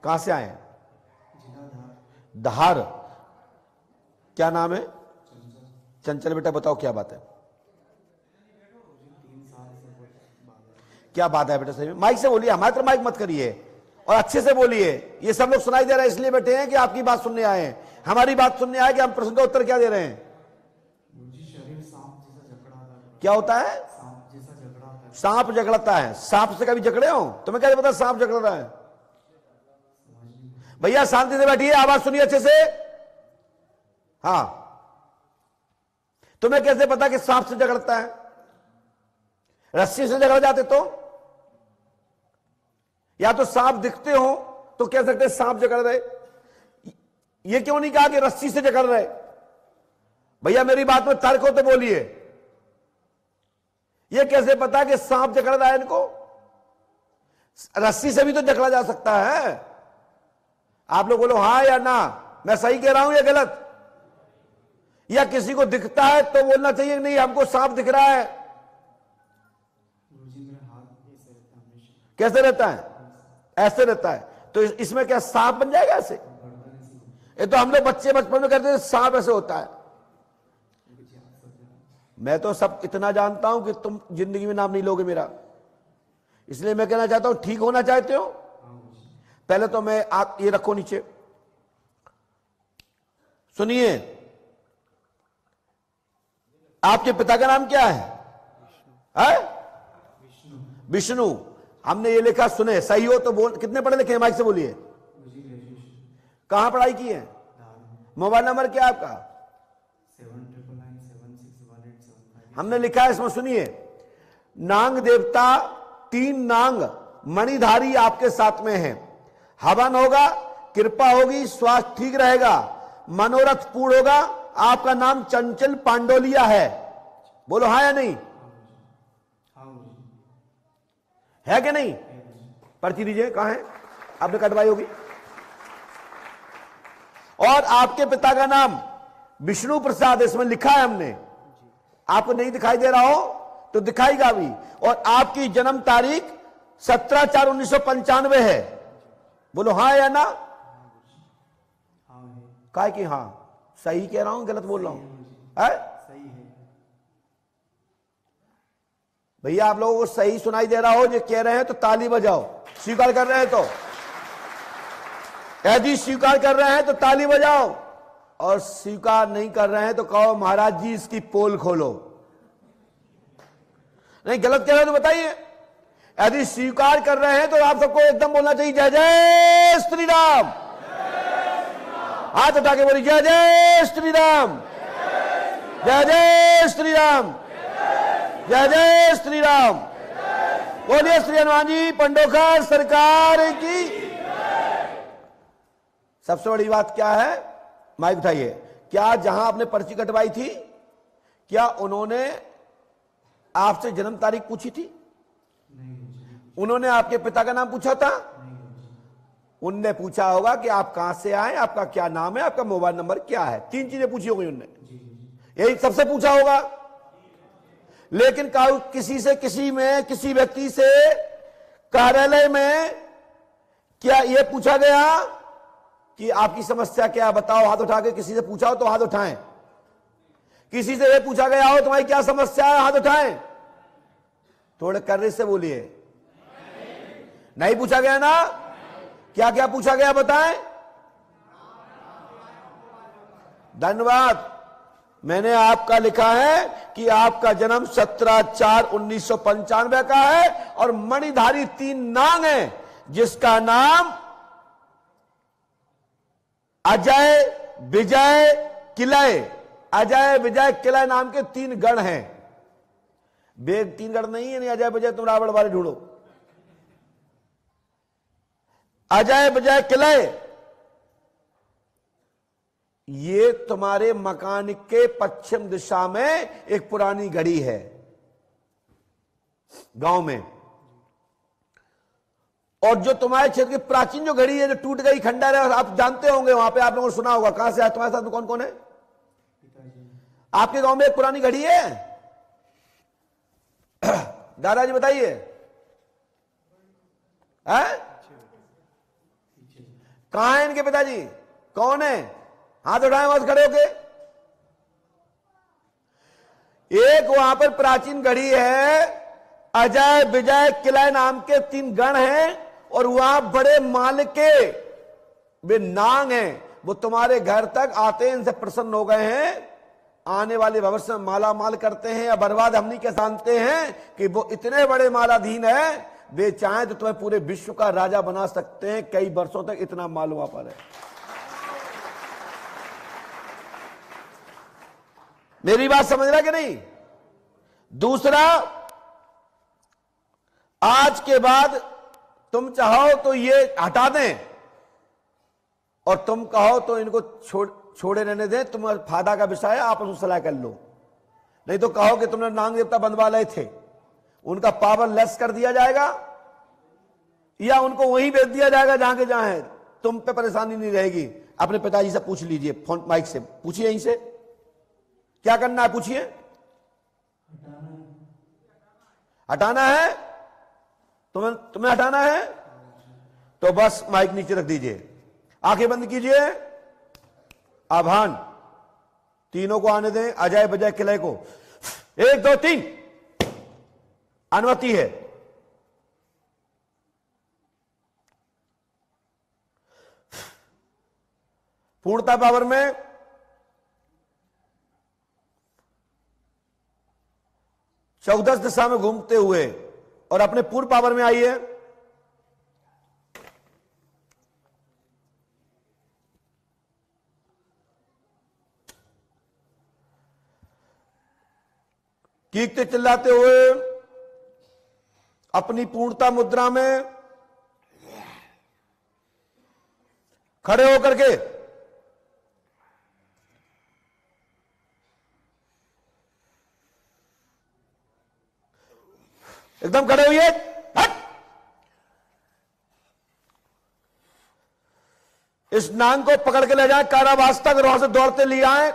कहां से आए हैं? धार। क्या नाम है? चंचल। बेटा बताओ क्या बात है, क्या बात है बेटा? सही में माइक से बोलिए, हमारे तरफ माइक मत करिए और अच्छे से बोलिए। ये सब लोग सुनाई दे रहा है इसलिए बैठे हैं कि आपकी बात सुनने आए हैं, हमारी बात सुनने आए कि हम प्रश्न का उत्तर क्या दे रहे हैं। क्या होता है? सांप जकड़ता है। सांप से कभी जकड़े हो? तुम्हें क्या पता सांप जकड़ रहा है? भैया शांति से बैठिए, आवाज सुनिए अच्छे से। हाँ, तुम्हें कैसे पता कि सांप से जकड़ता है? रस्सी से जकड़ जाते तो, या तो सांप दिखते हो तो कह सकते सांप जकड़ रहे। ये क्यों नहीं कहा कि रस्सी से जकड़ रहे? भैया मेरी बात में तर्क हो तो बोलिए। ये कैसे पता कि सांप जकड़ रहा है इनको? रस्सी से भी तो जकड़ा जा सकता है। आप लोग बोलो हाँ या ना, मैं सही कह रहा हूं या गलत? या किसी को दिखता है तो बोलना चाहिए नहीं हमको सांप दिख रहा है। कैसे रहता है? ऐसे रहता है। तो इसमें क्या सांप बन जाएगा ऐसे? ये तो हम लोग बच्चे बचपन में कहते थे सांप ऐसे होता है। मैं तो सब इतना जानता हूं कि तुम जिंदगी में नाम नहीं लोगे मेरा, इसलिए मैं कहना चाहता हूं ठीक होना चाहते हो? पहले तो मैं आप ये रखो नीचे, सुनिए। आपके पिता का नाम क्या है? विष्णु। हमने ये लिखा, सुने सही हो तो बोल। कितने पढ़े लिखे हैं? माइक से बोलिए। कहां पढ़ाई की है? मोबाइल नंबर क्या है आपका? हमने लिखा है इसमें, सुनिए। नांग देवता 3 नांग मणिधारी आपके साथ में है। हवन होगा, कृपा होगी, स्वास्थ्य ठीक रहेगा, मनोरथ पूर्ण होगा। आपका नाम चंचल पांडोलिया है। बोलो हाँ या नहीं? है कि नहीं? पर्ची दीजिए, कहां है? आपने कटवाई होगी। और आपके पिता का नाम विष्णु प्रसाद, इसमें लिखा है हमने। आपको नहीं दिखाई दे रहा हो तो दिखाएगा भी। और आपकी जन्म तारीख 17/4/1995 है। बोलो हाँ या ना? काहे कि हाँ सही कह रहा हूं गलत बोल रहा हूं? सही है भैया आप लोगों को सही सुनाई दे रहा हो जो कह रहे हैं तो ताली बजाओ। स्वीकार कर रहे हैं तो, यदि स्वीकार कर रहे हैं तो ताली बजाओ, और स्वीकार नहीं कर रहे हैं तो कहो महाराज जी इसकी पोल खोलो। नहीं गलत कह रहे हैं तो बताइए। यदि स्वीकार कर रहे हैं तो आप सबको एकदम बोलना चाहिए जय जय श्री राम। हाथ उठा के बोलिए जय जय श्री राम, जय जय श्री राम, जय जय श्री राम। बोलिए श्री हनुमान जी पंडोखर सरकार की। सबसे बड़ी बात क्या है? माइक उठाइए। क्या जहां आपने पर्ची कटवाई थी, क्या उन्होंने आपसे जन्म तारीख पूछी थी? उन्होंने आपके पिता का नाम पूछा था? उनने पूछा होगा कि आप कहां से आए, आपका क्या नाम है, आपका मोबाइल नंबर क्या है। 3 चीजें पूछी होगी उनने, यही सबसे पूछा होगा। लेकिन किसी से, किसी में, किसी व्यक्ति से कार्यालय में क्या यह पूछा गया कि आपकी समस्या क्या है, बताओ? हाथ उठा के किसी से पूछा हो तो हाथ उठाएं। किसी से यह पूछा गया हो तुम्हारी क्या समस्या है, हाथ उठाएं। थोड़े कर्रे से बोलिए। नहीं पूछा गया ना? क्या क्या पूछा गया बताएं? धन्यवाद। मैंने आपका लिखा है कि आपका जन्म 17/4/1995 का है और मणिधारी 3 नांग है, जिसका नाम अजय विजय किलय। अजय विजय किलय नाम के 3 गण हैं। बेग 3 गण नहीं है, नहीं अजय विजय तुम रावण वाले ढूंढो। अजय विजय किलय, ये तुम्हारे मकान के पश्चिम दिशा में एक पुरानी घड़ी है गांव में। और जो तुम्हारे क्षेत्र की प्राचीन जो घड़ी है जो टूट गई, खंडर है, आप जानते होंगे, वहां पे आप लोगों ने सुना होगा। कहां से है तुम्हारे साथ में? कौन कौन है आपके गांव में? एक पुरानी घड़ी है। दादाजी बताइए। कहां है इनके पिताजी? कौन है? हाथ उठाए वहां खड़े होके। एक वहां पर प्राचीन घड़ी है, अजय विजय किलय नाम के 3 गण हैं, और वहां बड़े माल के वे नाग हैं, वो तुम्हारे घर तक आते हैं, इनसे प्रसन्न हो गए हैं, आने वाले भविष्य में माला माल करते हैं या बर्बाद हम नहीं कह जानते हैं कि वो इतने बड़े मालाधीन है, वे चाहें तो तुम्हें पूरे विश्व का राजा बना सकते हैं। कई वर्षों तक इतना माल वहां पर है। मेरी बात समझ रहा कि नहीं? दूसरा, आज के बाद तुम चाहो तो ये हटा दें और तुम कहो तो इनको छोड़े रहने दें, तुम्हारे फायदा का विषय है, आपस में सलाह कर लो। नहीं तो कहो कि तुमने नाग देवता बनवा लए थे, उनका पावर लेस कर दिया जाएगा या उनको वहीं भेज दिया जाएगा जहां के जहां है। तुम पे परेशानी नहीं रहेगी। अपने पिताजी से पूछ लीजिए, फोन माइक से पूछिए, यहीं से क्या करना है पूछिए। हटाना है? तुम्हें हटाना है तो बस माइक नीचे रख दीजिए, आंखें बंद कीजिए। आभान तीनों को आने दें, अजय विजय किलय को। 1 2 3 अनुमति है। पूर्णता पावर में चौदस दिशा में घूमते हुए और अपने पूर्व पावर में आइए। कीकते चिल्लाते हुए अपनी पूर्णता मुद्रा में खड़े होकर के एकदम खड़े हुए इस नांग को पकड़ के ले जाएं कारावास तक, वहां से दौड़ते ले आए,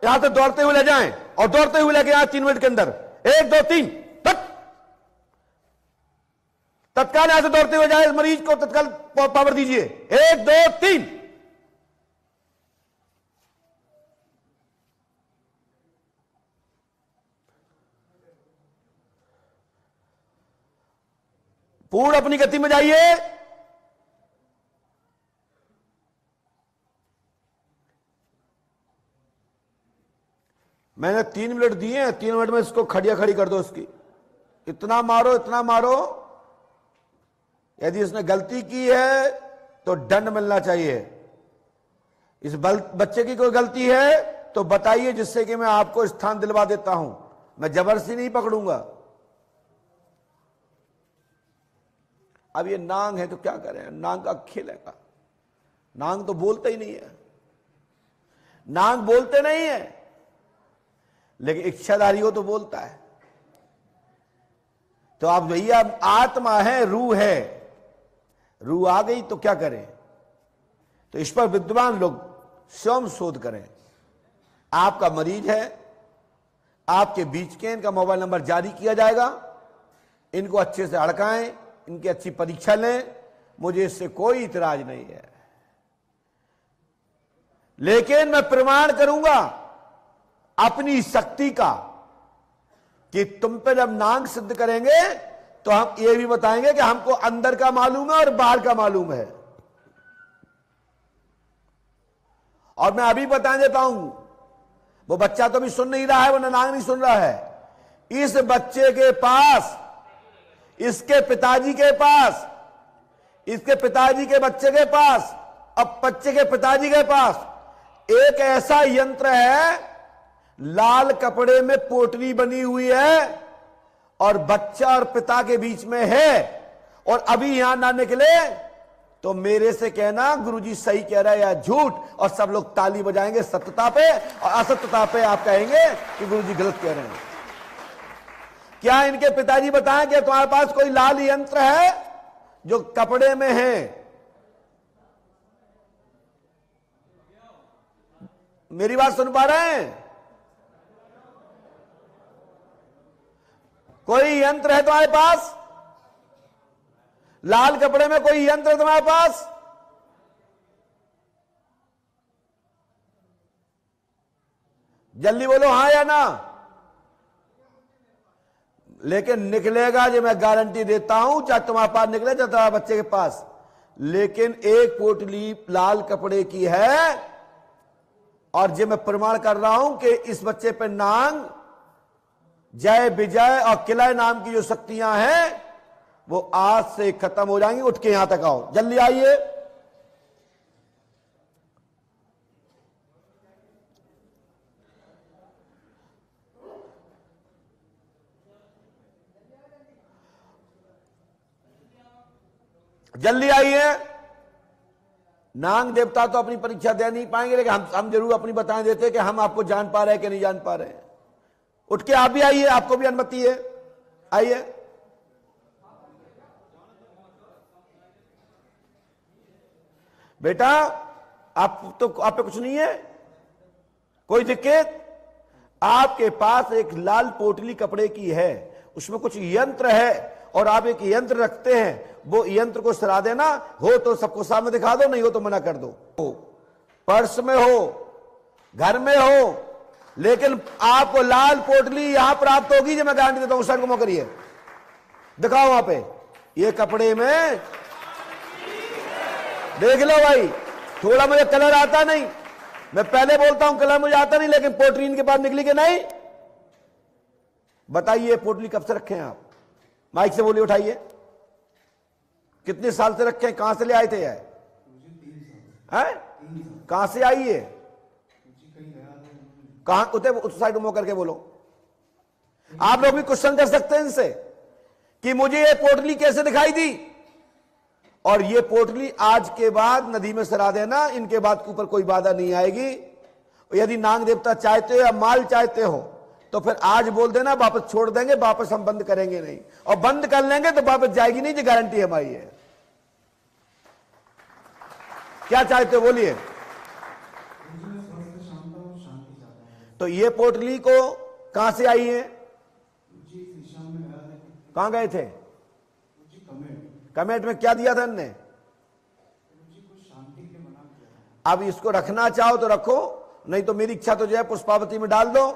यहां से दौड़ते हुए ले जाएं और दौड़ते हुए लेके आए 3 मिनट के अंदर। 1 2 3 तत्काल यहां से दौड़ते हुए जाए, मरीज को तत्काल पावर दीजिए। 1 2 3 पूर्ण अपनी गति में जाइए। मैंने 3 मिनट दिए हैं, 3 मिनट में इसको खड़िया खड़ी कर दो। इसकी इतना मारो, इतना मारो। यदि इसने गलती की है तो दंड मिलना चाहिए। इस बच्चे की कोई गलती है तो बताइए, जिससे कि मैं आपको स्थान दिलवा देता हूं। मैं जबरदस्ती नहीं पकड़ूंगा। अब ये नांग है तो क्या करें? नांग का खेल है। नांग तो बोलते ही नहीं है, नांग बोलते नहीं है, लेकिन इच्छाधारी हो तो बोलता है। तो आप भैया आत्मा है, रूह है, रूह आ गई तो क्या करें? तो इस पर विद्वान लोग स्वयं शोध करें। आपका मरीज है, आपके बीच के, इनका मोबाइल नंबर जारी किया जाएगा। इनको अच्छे से अड़काएं, इनकी अच्छी परीक्षा लें। मुझे इससे कोई इतराज नहीं है, लेकिन मैं प्रमाण करूंगा अपनी शक्ति का कि तुम पे जब नांग सिद्ध करेंगे तो हम ये भी बताएंगे कि हमको अंदर का मालूम है और बाहर का मालूम है। और मैं अभी बता देता हूं, वो बच्चा तो भी सुन नहीं रहा है, वो नांग नहीं सुन रहा है। इस बच्चे के पास, इसके पिताजी के पास, इसके पिताजी के बच्चे के पास, अब बच्चे के पिताजी के पास एक ऐसा यंत्र है, लाल कपड़े में पोटली बनी हुई है और बच्चा और पिता के बीच में है। और अभी यहां ना निकले तो मेरे से कहना गुरुजी सही कह रहा है या झूठ, और सब लोग ताली बजाएंगे सत्यता पे, और असत्यता पे आप कहेंगे कि गुरुजी गलत कह रहे हैं। क्या इनके पिताजी बताएं कि तुम्हारे पास कोई लाल यंत्र है जो कपड़े में है? मेरी बात सुन पा रहे हैं? कोई यंत्र है तुम्हारे पास? लाल कपड़े में कोई यंत्र है तुम्हारे पास? जल्दी बोलो हाँ या ना। लेकिन निकलेगा जो, मैं गारंटी देता हूं, चाहे तुम्हारे पास निकले चाहे तुम्हारे बच्चे के पास, लेकिन एक पोटली लाल कपड़े की है और जो मैं प्रमाण कर रहा हूं कि इस बच्चे पे नांग, जय विजय और किलय नाम की जो शक्तियां हैं वो आज से खत्म हो जाएंगी। उठ के यहां तक आओ, जल्दी आइए। जल्दी आइए। नांग देवता तो अपनी परीक्षा दे नहीं पाएंगे, लेकिन हम जरूर अपनी बताएं देते कि हम आपको जान पा रहे हैं कि नहीं जान पा रहे हैं। उठ के आप भी आइए, आपको भी अनुमति है, आइए। बेटा आप पे कुछ नहीं है, कोई दिक्कत? आपके पास एक लाल पोटली कपड़े की है, उसमें कुछ यंत्र है और आप एक यंत्र रखते हैं, वो यंत्र को सरा देना। हो तो सबको सामने दिखा दो, नहीं हो तो मना कर दो। पर्स में हो, घर में हो, लेकिन आपको लाल पोटली यहां प्राप्त होगी जो मैं गारंटी देता हूं। सर को करिए, दिखाओ वहां पे ये कपड़े में, देख लो भाई। थोड़ा मुझे कलर आता नहीं, मैं पहले बोलता हूं कलर मुझे आता नहीं, लेकिन पोटली इनके पास निकली कि नहीं? बताइए पोटली कब से रखे हैं आप? माइक से बोलिए, उठाइए। कितने साल से रखे हैं? कहां से ले आए थे? हैं? कहां से आई है? कहां? उस साइड मुंह करके बोलो। आप लोग भी क्वेश्चन कर सकते हैं इनसे कि मुझे ये पोटली कैसे दिखाई दी, और ये पोटली आज के बाद नदी में सरा देना। इनके बाद के ऊपर कोई बाधा नहीं आएगी। यदि नाग देवता चाहते हो या माल चाहते हो तो फिर आज बोल देना, वापस छोड़ देंगे, वापस हम बंद करेंगे नहीं, और बंद कर लेंगे तो वापस जाएगी नहीं, ये गारंटी हमारी है। क्या चाहते हो बोलिए। तो ये पोटली को कहां से आई है? कहां गए थे? कमेट में क्या दिया था इनने? अब इसको रखना चाहो तो रखो, नहीं तो मेरी इच्छा तो जो है पुष्पावती में डाल दो,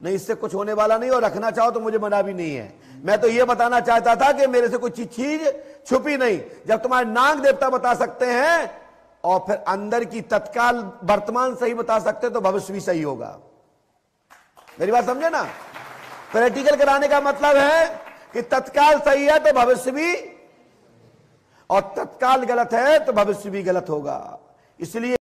नहीं इससे कुछ होने वाला नहीं। और रखना चाहो तो मुझे मना भी नहीं है। मैं तो ये बताना चाहता था कि मेरे से कोई चीज छुपी नहीं। जब तुम्हारे नाग देवता बता सकते हैं और फिर अंदर की तत्काल वर्तमान सही बता सकते तो भविष्य भी सही होगा। मेरी बात समझे ना? प्रैक्टिकल कराने का मतलब है कि तत्काल सही है तो भविष्य भी, और तत्काल गलत है तो भविष्य भी गलत होगा। इसलिए